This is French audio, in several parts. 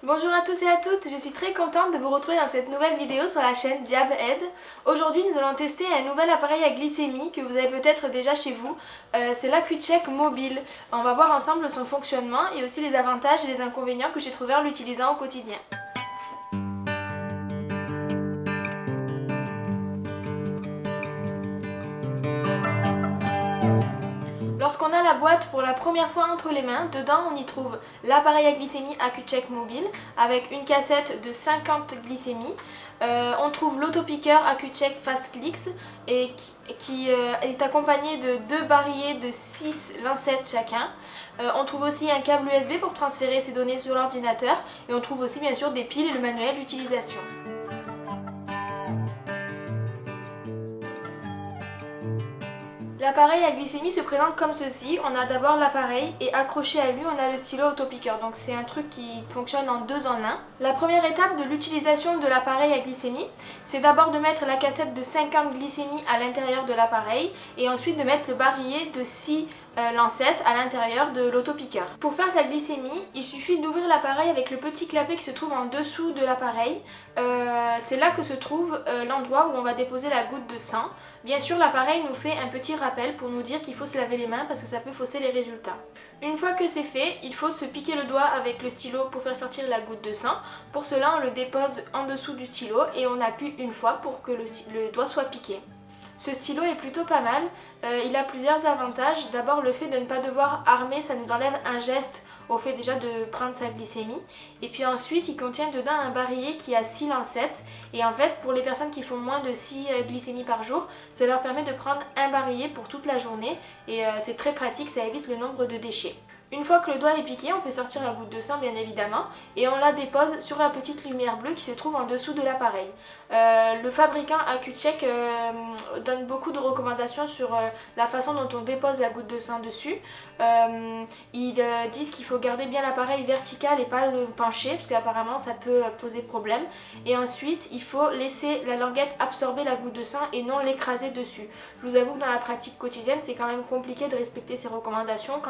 Bonjour à tous et à toutes, je suis très contente de vous retrouver dans cette nouvelle vidéo sur la chaîne Diabhead. Aujourd'hui nous allons tester un nouvel appareil à glycémie que vous avez peut-être déjà chez vous, c'est l'AccuCheck Mobile. On va voir ensemble son fonctionnement et aussi les avantages et les inconvénients que j'ai trouvé en l'utilisant au quotidien. Lorsqu'on a la boîte pour la première fois entre les mains, dedans on y trouve l'appareil à glycémie AccuCheck Mobile avec une cassette de 50 glycémies. On trouve l'autopiqueur AccuCheck FastClicks et qui est accompagné de deux barillet de 6 lancettes chacun. On trouve aussi un câble USB pour transférer ces données sur l'ordinateur et on trouve aussi bien sûr des piles et le manuel d'utilisation. L'appareil à glycémie se présente comme ceci. On a d'abord l'appareil et accroché à lui on a le stylo autopiqueur. Donc c'est un truc qui fonctionne en 2 en 1. La première étape de l'utilisation de l'appareil à glycémie, c'est d'abord de mettre la cassette de 50 glycémies à l'intérieur de l'appareil et ensuite de mettre le barillet de 6 lancettes à l'intérieur de l'autopiqueur. Pour faire sa glycémie, il suffit d'ouvrir l'appareil avec le petit clapet qui se trouve en dessous de l'appareil. C'est là que se trouve l'endroit où on va déposer la goutte de sang. Bien sûr, l'appareil nous fait un petit rappel pour nous dire qu'il faut se laver les mains parce que ça peut fausser les résultats. Une fois que c'est fait, il faut se piquer le doigt avec le stylo pour faire sortir la goutte de sang. Pour cela, on le dépose en dessous du stylo et on appuie une fois pour que le doigt soit piqué. Ce stylo est plutôt pas mal, il a plusieurs avantages. D'abord le fait de ne pas devoir armer, ça nous enlève un geste au fait déjà de prendre sa glycémie. Et puis ensuite il contient dedans un barillet qui a 6 lancettes. Et en fait pour les personnes qui font moins de 6 glycémies par jour, ça leur permet de prendre un barillet pour toute la journée. Et c'est très pratique, ça évite le nombre de déchets. Une fois que le doigt est piqué, on fait sortir la goutte de sang bien évidemment et on la dépose sur la petite lumière bleue qui se trouve en dessous de l'appareil. Le fabricant AccuCheck donne beaucoup de recommandations sur la façon dont on dépose la goutte de sang dessus. Ils disent qu'il faut garder bien l'appareil vertical et pas le pencher parce qu'apparemment ça peut poser problème. Et ensuite il faut laisser la languette absorber la goutte de sang et non l'écraser dessus. Je vous avoue que dans la pratique quotidienne c'est quand même compliqué de respecter ces recommandations.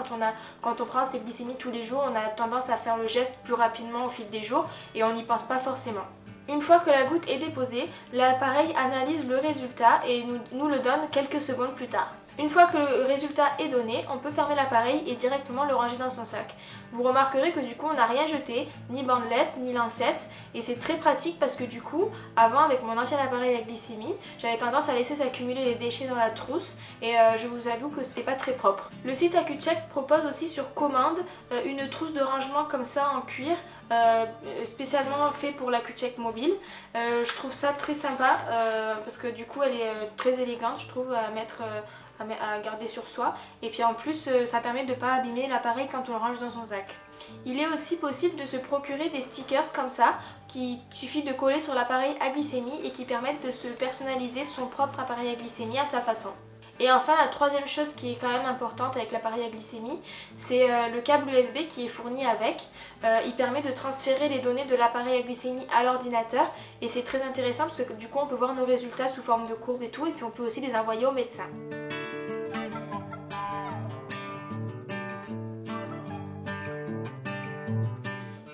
Quand on prend ses glycémies tous les jours, on a tendance à faire le geste plus rapidement au fil des jours et on n'y pense pas forcément. Une fois que la goutte est déposée, l'appareil analyse le résultat et nous le donne quelques secondes plus tard. Une fois que le résultat est donné, on peut fermer l'appareil et directement le ranger dans son sac. Vous remarquerez que du coup on n'a rien jeté, ni bandelettes, ni lancettes, et c'est très pratique parce que du coup, avant avec mon ancien appareil à glycémie, j'avais tendance à laisser s'accumuler les déchets dans la trousse et je vous avoue que c'était pas très propre. Le site AccuCheck propose aussi sur commande une trousse de rangement comme ça en cuir, spécialement fait pour l'AccuCheck Mobile. Je trouve ça très sympa parce que du coup elle est très élégante je trouve à mettre à garder sur soi et puis en plus ça permet de ne pas abîmer l'appareil quand on le range dans son sac. Il est aussi possible de se procurer des stickers comme ça qui suffit de coller sur l'appareil à glycémie et qui permettent de se personnaliser son propre appareil à glycémie à sa façon. Et enfin la troisième chose qui est quand même importante avec l'appareil à glycémie, c'est le câble USB qui est fourni avec. Il permet de transférer les données de l'appareil à glycémie à l'ordinateur et c'est très intéressant parce que du coup on peut voir nos résultats sous forme de courbes et tout et puis on peut aussi les envoyer au médecin.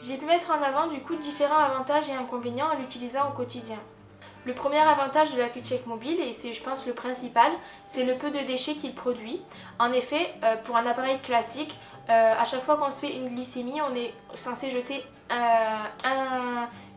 J'ai pu mettre en avant du coup différents avantages et inconvénients en l'utilisant au quotidien. Le premier avantage de l'AccuCheck Mobile, et c'est je pense le principal, c'est le peu de déchets qu'il produit. En effet, pour un appareil classique, à chaque fois qu'on se fait une glycémie, on est censé jeter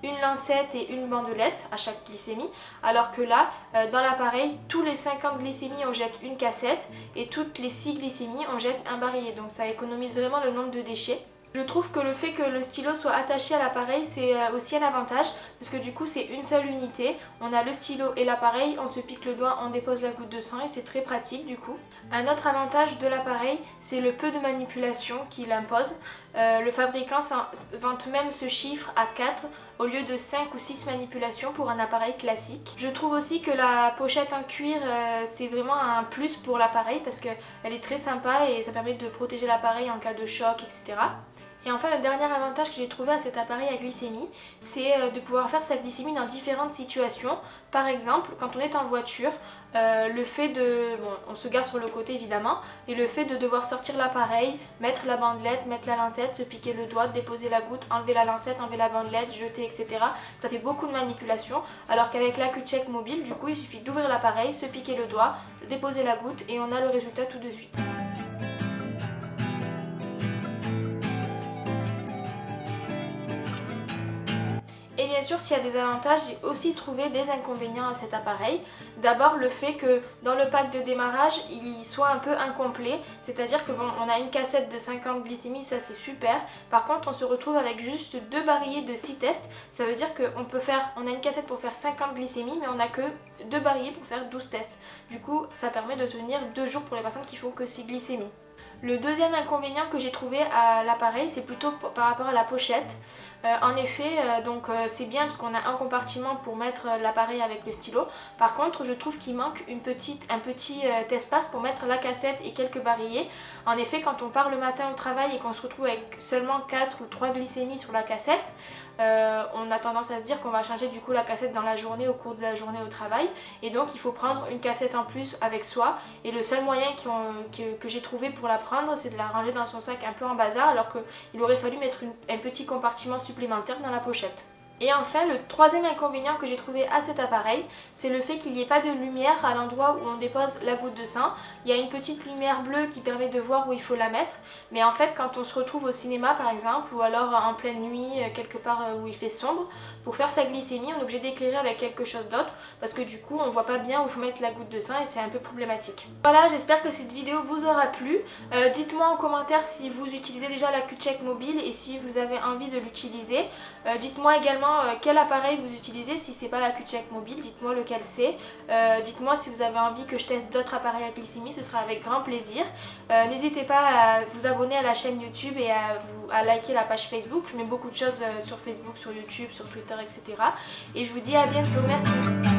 une lancette et une bandelette à chaque glycémie, alors que là, dans l'appareil, tous les 50 glycémies on jette une cassette et toutes les 6 glycémies on jette un barillet, donc ça économise vraiment le nombre de déchets. Je trouve que le fait que le stylo soit attaché à l'appareil c'est aussi un avantage parce que du coup c'est une seule unité, on a le stylo et l'appareil, on se pique le doigt, on dépose la goutte de sang et c'est très pratique du coup. Un autre avantage de l'appareil c'est le peu de manipulation qu'il impose. Le fabricant vante même ce chiffre à 4 au lieu de 5 ou 6 manipulations pour un appareil classique. Je trouve aussi que la pochette en cuir c'est vraiment un plus pour l'appareil parce qu'elle est très sympa et ça permet de protéger l'appareil en cas de choc, etc. Et enfin, le dernier avantage que j'ai trouvé à cet appareil à glycémie, c'est de pouvoir faire sa glycémie dans différentes situations. Par exemple, quand on est en voiture, le fait de... Bon, on se gare sur le côté évidemment, et le fait de devoir sortir l'appareil, mettre la bandelette, mettre la lancette, se piquer le doigt, déposer la goutte, enlever la lancette, enlever la bandelette, jeter, etc. Ça fait beaucoup de manipulations, alors qu'avec l'AccuCheck mobile, du coup, il suffit d'ouvrir l'appareil, se piquer le doigt, déposer la goutte, et on a le résultat tout de suite. Et bien sûr, s'il y a des avantages, j'ai aussi trouvé des inconvénients à cet appareil. D'abord, le fait que dans le pack de démarrage, il soit un peu incomplet. C'est-à-dire que bon, on a une cassette de 50 glycémies, ça c'est super. Par contre, on se retrouve avec juste 2 barillet de 6 tests. Ça veut dire on a une cassette pour faire 50 glycémies, mais on n'a que 2 barillet pour faire 12 tests. Du coup, ça permet de tenir 2 jours pour les personnes qui font que 6 glycémies. Le deuxième inconvénient que j'ai trouvé à l'appareil, c'est plutôt par rapport à la pochette. En effet, c'est bien parce qu'on a un compartiment pour mettre l'appareil avec le stylo. Par contre, je trouve qu'il manque un petit espace pour mettre la cassette et quelques barillets. En effet, quand on part le matin au travail et qu'on se retrouve avec seulement 4 ou 3 glycémies sur la cassette, on a tendance à se dire qu'on va changer du coup la cassette dans la journée, au cours de la journée au travail. Et donc il faut prendre une cassette en plus avec soi. Et le seul moyen que j'ai trouvé pour la prendre, c'est de la ranger dans son sac un peu en bazar, alors qu'il aurait fallu mettre un petit compartiment supplémentaire dans la pochette. Et enfin, le troisième inconvénient que j'ai trouvé à cet appareil, c'est le fait qu'il n'y ait pas de lumière à l'endroit où on dépose la goutte de sang. Il y a une petite lumière bleue qui permet de voir où il faut la mettre, mais en fait quand on se retrouve au cinéma par exemple, ou alors en pleine nuit, quelque part où il fait sombre, pour faire sa glycémie, on est obligé d'éclairer avec quelque chose d'autre, parce que du coup on voit pas bien où il faut mettre la goutte de sang et c'est un peu problématique. Voilà, j'espère que cette vidéo vous aura plu. Dites-moi en commentaire si vous utilisez déjà l'AccuCheck mobile et si vous avez envie de l'utiliser. Dites-moi également quel appareil vous utilisez. Si c'est pas l'AccuCheck mobile, dites-moi lequel c'est. Dites-moi si vous avez envie que je teste d'autres appareils à glycémie, ce sera avec grand plaisir. N'hésitez pas à vous abonner à la chaîne YouTube et à liker la page Facebook. Je mets beaucoup de choses sur Facebook, sur YouTube, sur Twitter, etc. Et je vous dis à bientôt, merci.